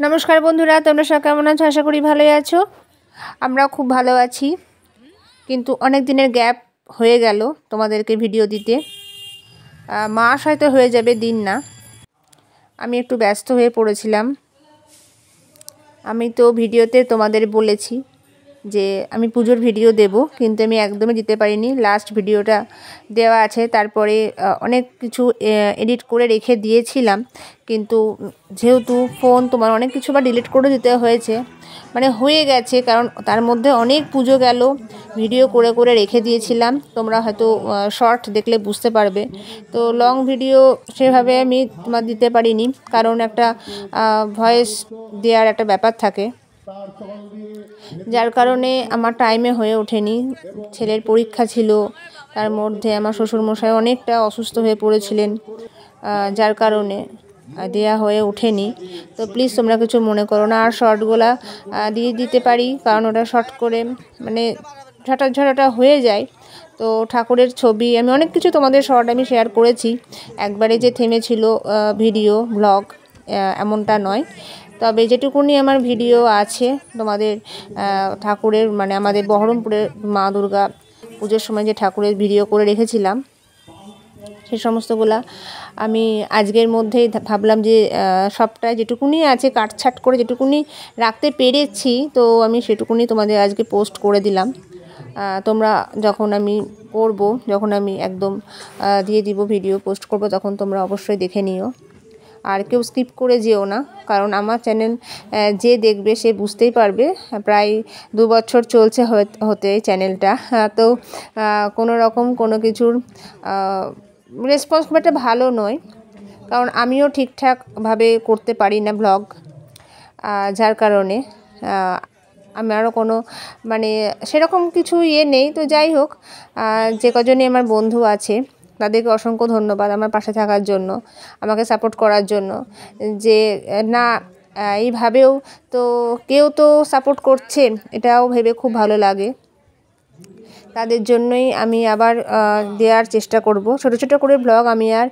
নমস্কার বন্ধুরা, তোমরা সব কেমন আছো? আশা করি ভালোই আছো। আমরা খুব ভালো আছি, কিন্তু অনেক দিনের গ্যাপ হয়ে গেল তোমাদেরকে ভিডিও দিতে। মাস হয়তো হয়ে যাবে, দিন না। আমি একটু ব্যস্ত হয়ে পড়েছিলাম। আমি তো ভিডিওতে তোমাদের বলেছি যে আমি পুজোর ভিডিও দেব, কিন্তু আমি একদমই দিতে পারিনি। লাস্ট ভিডিওটা দেওয়া আছে, তারপরে অনেক কিছু এডিট করে রেখে দিয়েছিলাম, কিন্তু যেহেতু ফোন তোমার অনেক কিছু বা ডিলিট করে দিতে হয়েছে, মানে হয়ে গেছে, কারণ তার মধ্যে অনেক পুজো গেল, ভিডিও করে করে রেখে দিয়েছিলাম। তোমরা হয়তো শর্ট দেখলে বুঝতে পারবে। তো লং ভিডিও সেভাবে আমি তোমার দিতে পারিনি, কারণ একটা ভয়েস দেওয়ার একটা ব্যাপার থাকে, যার কারণে আমার টাইমে হয়ে ওঠেনি। ছেলের পরীক্ষা ছিল, তার মধ্যে আমার শ্বশুরমশাই অনেকটা অসুস্থ হয়ে পড়েছিলেন, যার কারণে দেয়া হয়ে ওঠেনি। তো প্লিজ তোমরা কিছু মনে করো না। আর শর্টগুলা দিয়ে দিতে পারি, কারণ ওটা শর্ট করে মানে ঝটাঝটাটা হয়ে যায়। তো ঠাকুরের ছবি আমি অনেক কিছু তোমাদের শর্ট আমি শেয়ার করেছি, একবারে যে থেমেছিল ভিডিও ব্লগ এমনটা নয়। তবে যেটুকুনি আমার ভিডিও আছে তোমাদের ঠাকুরের, মানে আমাদের বহরমপুরের মা দুর্গা পুজোর সময় যে ঠাকুরের ভিডিও করে রেখেছিলাম, সেই সমস্তগুলা আমি আজকের মধ্যেই ভাবলাম যে সবটাই যেটুকুনি আছে কাটছাট করে যেটুকুনি রাখতে পেরেছি, তো আমি সেটুকুনি তোমাদের আজকে পোস্ট করে দিলাম। তোমরা যখন আমি করব, যখন আমি একদম দিয়ে দিব ভিডিও পোস্ট করব, তখন তোমরা অবশ্যই দেখে নিও। আর কেউ স্কিপ করে যেও না, কারণ আমার চ্যানেল যে দেখবে সে বুঝতেই পারবে প্রায় 2 বছর চলছে হতে চ্যানেলটা। তো কোনো রকম কোনো কিছুর রেসপন্স খুব একটা ভালো নয়, কারণ আমিও ঠিকঠাকভাবে করতে পারি না ব্লগ, যার কারণে আমারও কোনো মানে সেরকম কিছু নেই। তো যাই হোক, যে কজনই আমার বন্ধু আছে তাদেরকে অসংখ্য ধন্যবাদ আমার পাশে থাকার জন্য, আমাকে সাপোর্ট করার জন্য। যে না এইভাবেও তো কেউ তো সাপোর্ট করছে, এটাও ভেবে খুব ভালো লাগে। তাদের জন্যই আমি আবার দেওয়ার চেষ্টা করব। ছোট ছোট করে ব্লগ, আমি আর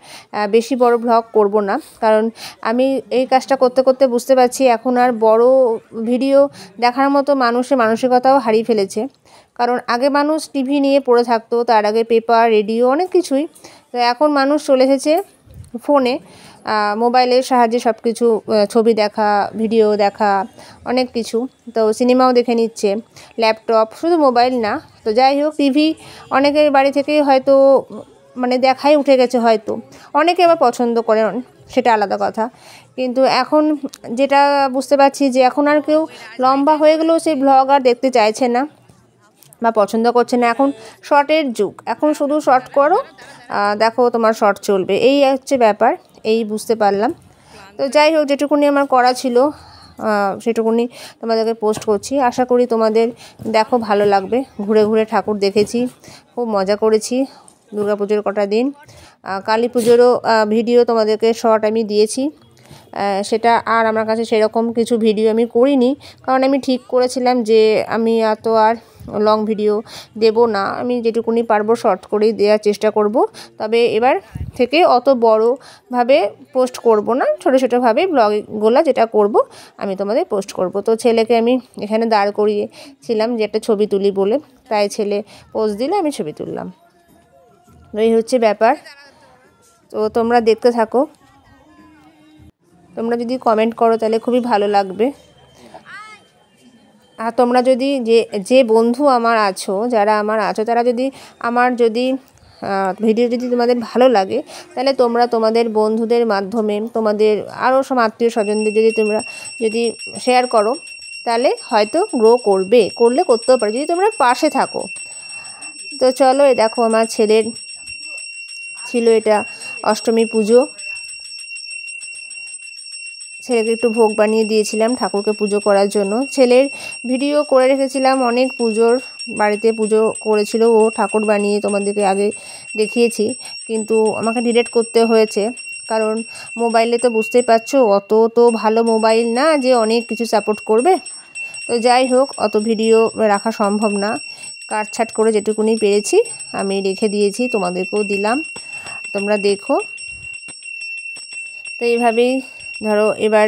বেশি বড় ব্লগ করব না, কারণ আমি এই কাজটা করতে করতে বুঝতে পারছি এখন আর বড় ভিডিও দেখার মতো মানুষের মানসিকতাও হারিয়ে ফেলেছে। কারণ আগে মানুষ টিভি নিয়ে পড়ে থাকতো, তার আগে পেপার, রেডিও, অনেক কিছুই। তো এখন মানুষ চলে এসেছে ফোনে, মোবাইলের সাহায্যে সব কিছু ছবি দেখা, ভিডিও দেখা, অনেক কিছু। তো সিনেমাও দেখে নিচ্ছে, ল্যাপটপ, শুধু মোবাইল না। তো যাই হোক, টিভি অনেকের বাড়ি থেকেই হয়তো মানে দেখাই উঠে গেছে, হয়তো অনেকে আবার পছন্দ করে, সেটা আলাদা কথা। কিন্তু এখন যেটা বুঝতে পারছি যে এখন আর কেউ লম্বা হয়ে গেলেও সেই ব্লগ আর দেখতে চাইছে না বা পছন্দ করছে না। এখন শর্টের যুগ, এখন শুধু শর্ট করো, দেখো তোমার শর্ট চলবে, এই হচ্ছে ব্যাপার, এই বুঝতে পারলাম। তো যাই হোক, যেটুকুনি আমার করা ছিল সেটুকুনি তোমাদেরকে পোস্ট করছি। আশা করি তোমাদের দেখো ভালো লাগবে। ঘুরে ঘুরে ঠাকুর দেখেছি, খুব মজা করেছি দুর্গাপুজোর কটা দিন। কালী পুজোরও ভিডিও তোমাদেরকে শর্ট আমি দিয়েছি, সেটা আর আমার কাছে সেরকম কিছু ভিডিও আমি করিনি, কারণ আমি ঠিক করেছিলাম যে আমি এত আর লং ভিডিও দেব না, আমি যেটুকুনি পারবো শর্ট করেই দেওয়ার চেষ্টা করব। তবে এবার থেকে অত বড়োভাবে পোস্ট করব না, ছোটো ছোটোভাবে ব্লগগুলো যেটা করব আমি তোমাদের পোস্ট করব। তো ছেলেকে আমি এখানে দাঁড় করিয়েছিলাম যে একটা ছবি তুলি বলে, তাই ছেলে পোজ দিলে আমি ছবি তুললাম। এই হচ্ছে ব্যাপার। তো তোমরা দেখতে থাকো, তোমরা যদি কমেন্ট করো তাহলে খুবই ভালো লাগবে। আর তোমরা যদি যে বন্ধু আমার আছো, যারা আমার আছো, তারা যদি আমার ভিডিও যদি তোমাদের ভালো লাগে, তাহলে তোমরা তোমাদের বন্ধুদের মাধ্যমে, তোমাদের আরও সব আত্মীয় স্বজনদের যদি শেয়ার করো, তাহলে হয়তো গ্রো করতেও পারে যদি তোমরা পাশে থাকো। তো চলো, দেখো আমার ছেলের ছিল এটা অষ্টমী পুজো, ছেলেকে একটু ভোগ বানিয়ে দিয়েছিলাম ঠাকুরকে পুজো করার জন্য। ছেলের ভিডিও করে রেখেছিলাম, অনেক পুজোর বাড়িতে পুজো করেছিল ও, ঠাকুর বানিয়ে তোমাদেরকে আগে দেখিয়েছি, কিন্তু আমাকে ডিলিট করতে হয়েছে, কারণ মোবাইলে তো বুঝতেই পারছো অত তো ভালো মোবাইল না যে অনেক কিছু সাপোর্ট করবে। তো যাই হোক, অত ভিডিও রাখা সম্ভব না, কাটছাট করে যেটুকুনি পেরেছি আমি রেখে দিয়েছি, তোমাদেরকেও দিলাম, তোমরা দেখো। তো এইভাবেই ধরো এবার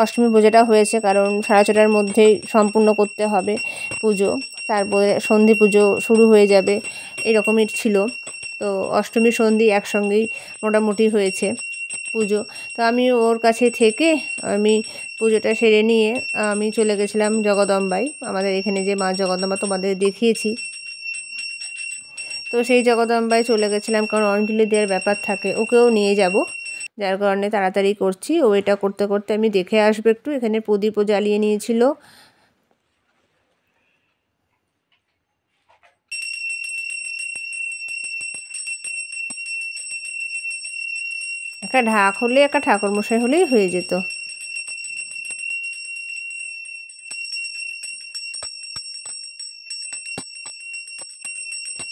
অষ্টমী পুজোটা হয়েছে, কারণ 6:30টার মধ্যেই সম্পূর্ণ করতে হবে পুজো, তারপরে সন্ধি পুজো শুরু হয়ে যাবে, এরকমই ছিল। তো অষ্টমী সন্ধি একসঙ্গেই মোটামুটি হয়েছে পুজো। তো আমি ওর কাছে থেকে আমি পুজোটা সেরে নিয়ে আমি চলে গেছিলাম জগদম্বায়, আমাদের এখানে যে মা জগদম্বা তোমাদের দেখিয়েছি, তো সেই জগদম্বায় চলে গেছিলাম, কারণ অঞ্জলি দেওয়ার ব্যাপার থাকে, ওকেও নিয়ে যাব, যার কারণে তাড়াতাড়ি করছি। ও এটা করতে করতে আমি দেখে আসবো একটু। এখানে প্রদীপও জ্বালিয়ে নিয়েছিল। একটা ঢাক হলে, একটা ঠাকুরমশাই হলেই হয়ে যেত।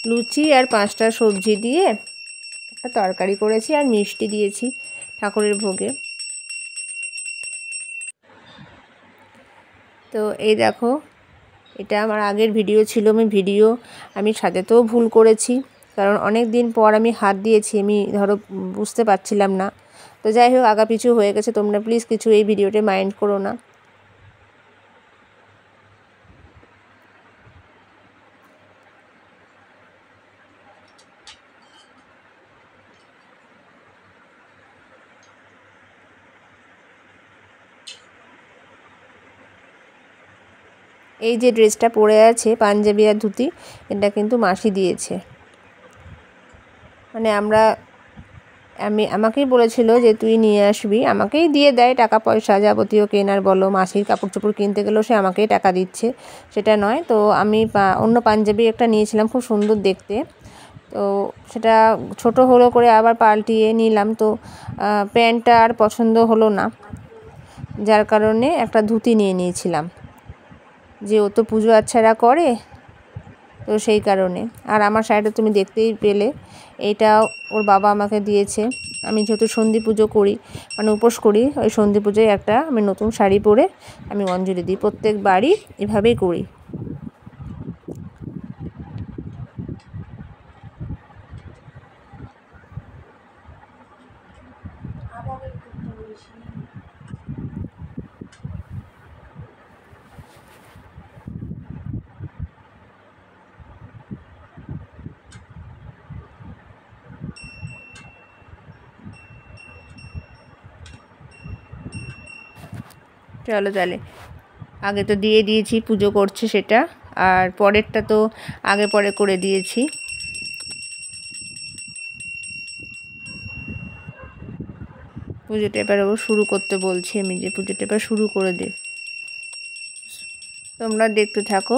লুচি আর 5টা সবজি দিয়ে একটা তরকারি করেছি, আর মিষ্টি দিয়েছি ঠাকুরের ভোগে। তো এই দেখো, এটা আমার আগের ভিডিও ছিল, আমি সাজাতেও ভুল করেছি, কারণ অনেক দিন পর আমি হাত দিয়েছি, আমি ধরো বুঝতে পারছিলাম না। তো যাই হোক, আগা পিছু হয়ে গেছে, তোমরা প্লিজ কিছু এই ভিডিওতে মাইন্ড করো না। এই যে ড্রেসটা পরে আছে, পাঞ্জাবি আর ধুতি, এটা কিন্তু মাসি দিয়েছে। মানে আমাকেই বলেছিল যে তুই নিয়ে আসবি, আমাকেই দিয়ে দেয় টাকা পয়সা যাবতীয় কেনার বলো, মাসির কাপড় চোপড় কিনতে গেলেও সে আমাকেই টাকা দিচ্ছে, সেটা নয়। তো আমি অন্য পাঞ্জাবি একটা নিয়েছিলাম, খুব সুন্দর দেখতে, তো সেটা ছোট হলো করে আবার পাল্টিয়ে নিলাম। তো প্যান্টটা আর পছন্দ হলো না, যার কারণে একটা ধুতি নিয়ে নিয়েছিলাম, যে ও তো পুজো আচ্ছারা করে, তো সেই কারণে। আর আমার শাড়িটা তুমি দেখতেই পেলে, এইটা ওর বাবা আমাকে দিয়েছে। আমি যেহেতু সন্ধি পুজো করি, মানে উপোস করি, ওই সন্ধি পুজোয় একটা আমি নতুন শাড়ি পরে আমি অঞ্জলি দিই, প্রত্যেকবারই এভাবেই করি। চলো তাহলে, আগে তো দিয়ে দিয়েছি, পুজো করছে সেটা, আর পরেরটা তো আগে পরে করে দিয়েছি। পুজোটা এবার শুরু করতে বলছি আমি, যে পুজোটা এবার শুরু করে দে। তোমরা দেখতে থাকো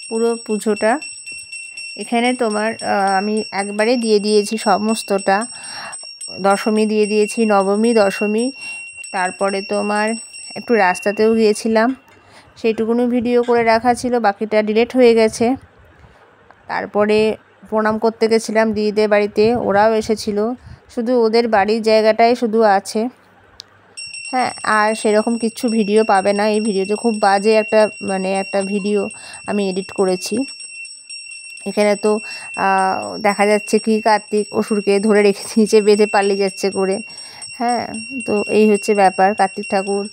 পুরো পুজোটা। এখানে তোমার আমি একবারে দিয়ে দিয়েছি সমস্তটা, দশমী দিয়ে দিয়েছি, নবমী, দশমী, তারপরে তোমার একটু রাস্তাতেও গিয়েছিলাম, সেইটুকুনি ভিডিও করে রাখা ছিল, বাকিটা ডিলিট হয়ে গেছে। তারপরে প্রণাম করতে গেছিলাম দিদিদের বাড়িতে, ওরাও এসেছিল, শুধু ওদের বাড়ির জায়গাটাই শুধু আছে। হ্যাঁ, আর সেরকম কিছু ভিডিও পাবে না এই ভিডিওতে, খুব বাজে একটা ভিডিও আমি এডিট করেছি। এখানে তো দেখা যাচ্ছে কি কার্তিক অসুরকে ধরে রেখে দিয়েছে, বেঁধে পালিয়ে যাচ্ছে করে। হ্যাঁ, তো এই হচ্ছে ব্যাপার। কার্তিক ঠাকুর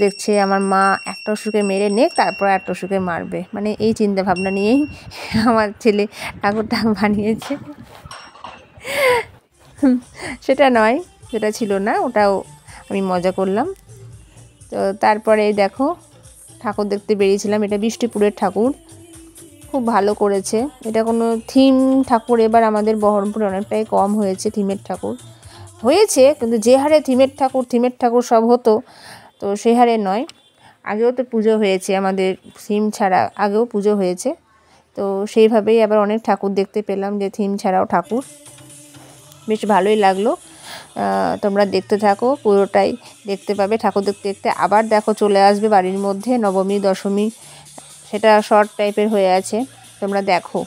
দেখছে আমার মা একটা অসুরকে মেরে নেক, তারপর একটা অসুরকে মারবে, মানে এই চিন্তা ভাবনা নিয়েই আমার ছেলে ঠাকুরটা বানিয়েছে। সেটা নয়, সেটা ছিল না, ওটাও আমি মজা করলাম। তো তারপরে দেখো, ঠাকুর দেখতে বেরিয়েছিলাম, এটা বৃষ্টিপুরের ঠাকুর, খুব ভালো করেছে। এটা কোনো থিম ঠাকুর এবার আমাদের বহরমপুরে অনেকটাই কম হয়েছে থিমের ঠাকুর, হয়েছে কিন্তু যে হারে থিমের ঠাকুর সব হতো, তো সেই হারে নয়। আগেও তো পুজো হয়েছে আমাদের থিম ছাড়া, আগেও পুজো হয়েছে, তো সেইভাবেই আবার অনেক ঠাকুর দেখতে পেলাম, যে থিম ছাড়াও ঠাকুর, বেশ ভালোই লাগলো। তোমরা দেখতে থাকো, পুরোটাই দেখতে পাবে। ঠাকুর দেখতে দেখতে আবার দেখো চলে আসবে বাড়ির মধ্যে নবমী, দশমী, সেটা শর্ট টাইপের হয়ে আছে, তোমরা দেখো।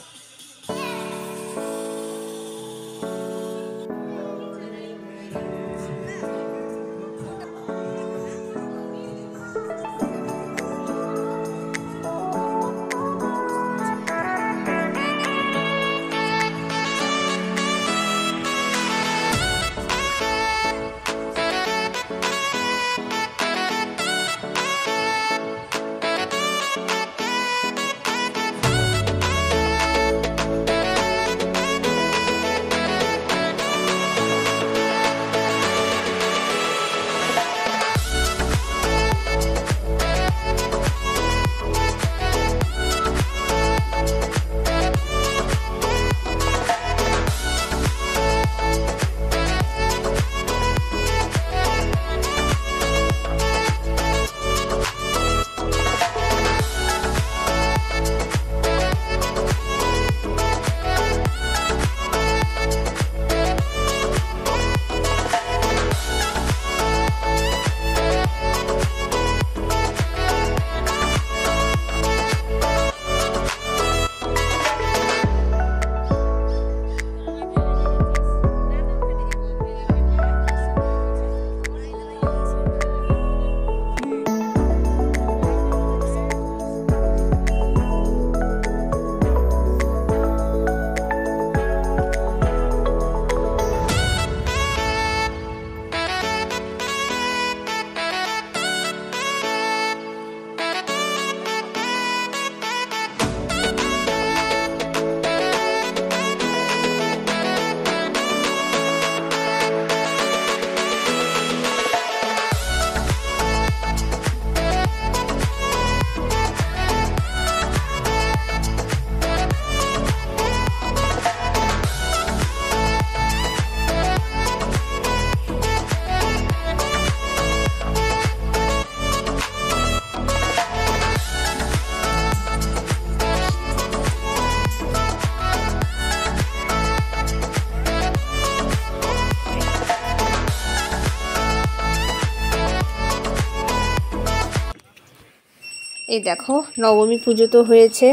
এই দেখো নবমী পুজো তো হয়েছে,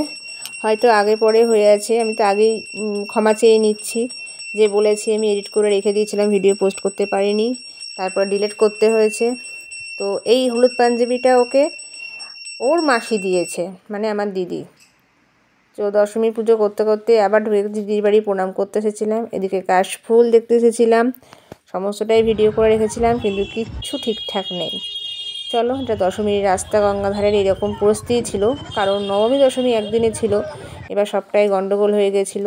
হয়তো আগে পরে হয়ে আছে, আমি তো আগেই ক্ষমা চেয়ে নিচ্ছি। যে বলেছি আমি এডিট করে রেখে দিয়েছিলাম, ভিডিও পোস্ট করতে পারিনি, তারপর ডিলিট করতে হয়েছে। তো এই হলুদ পাঞ্জাবিটা ওকে ওর মাসি দিয়েছে, মানে আমার দিদি। তো দশমী পুজো করতে করতে আবার ঢুকে দিদির বাড়ি প্রণাম করতে এসেছিলাম, এদিকে কাশফুল দেখতে এসেছিলাম, সমস্তটাই ভিডিও করে রেখেছিলাম, কিন্তু কিচ্ছু ঠিকঠাক নেই। চলো, এটা দশমীর রাস্তা গঙ্গাধারের এরকম পরিস্থিতি ছিল, কারণ নবমী দশমী একদিনে ছিল, এবার সবটাই গন্ডগোল হয়ে গেছিল।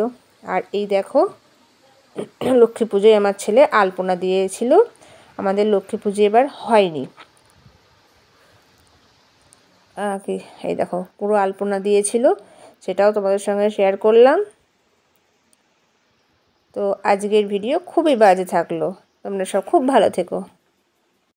আর এই দেখো লক্ষ্মী পুজোয় আমার ছেলে আলপনা দিয়েছিল, আমাদের লক্ষ্মী পুজো এবার হয়নি। কি এই দেখো পুরো আলপনা দিয়েছিল, সেটাও তোমাদের সঙ্গে শেয়ার করলাম। তো আজকের ভিডিও খুবই বাজে থাকলো, তোমরা সব খুব ভালো থেকো।